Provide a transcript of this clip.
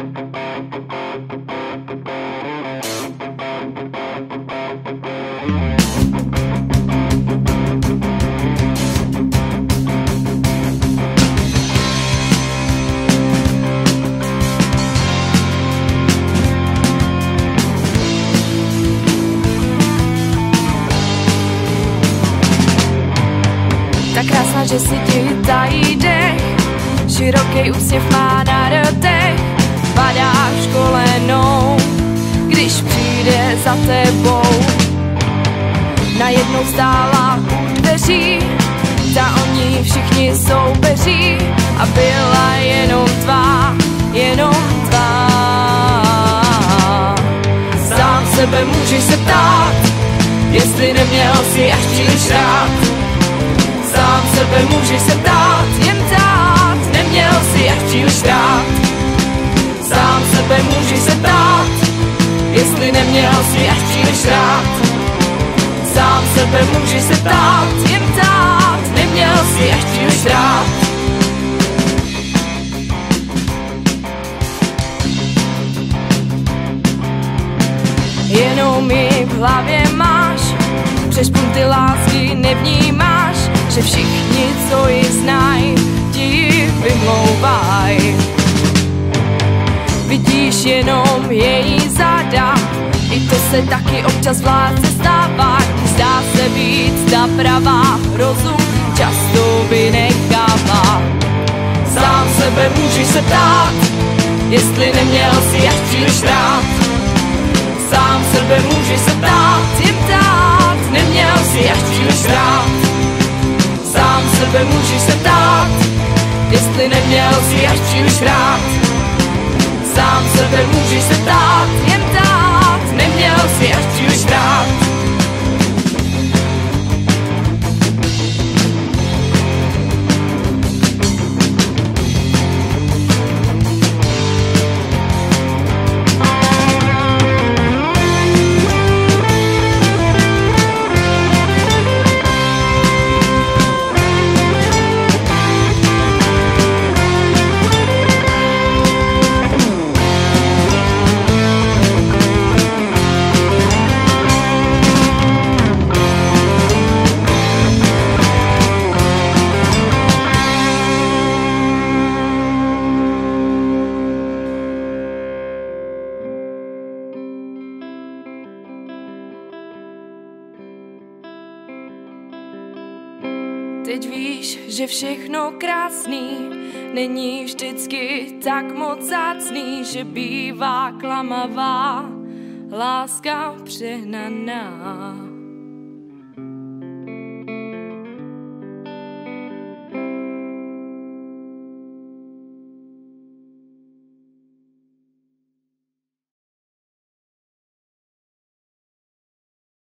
Tak krásná, že si ti tají dech, široký úsměv má na rtech, padáš kolenou, když přijde za tebou. Najednou stála u dveří, za oni všichni soupeří a byla jenom tvá, jenom tvá. Sám sebe můžeš se ptát, jestli neměl si až příliš rád. Sám sebe můžeš se ptát, jen ptát, neměl si až příliš rád. Sám sebe můžeš se ptát, jestli neměl si až příliš rád. Sám sebe můžeš se ptát, jen ptát, neměl si až příliš rád. Jenom ji v hlavě máš, přes punty lásky nevnímáš, že všichni, co ji znají, ti vymlouvají. Vidíš jenom její záda, i to se taky občas v lásce stává. Zdá se být ta pravá, rozum často vynechává. Sám sebe můžeš se ptát, jestli neměl si až příliš rád. Sám sebe můžeš se ptát, jen ptát, neměl si až příliš rád. Sám sebe můžeš se ptát, jestli neměl si až příliš rád. Sám sebe můžeš se ptát, jen ptát, neměl si až příliš rád. Teď víš, že všechno krásný není vždycky tak moc vzácný, že bývá klamavá láska přehnaná.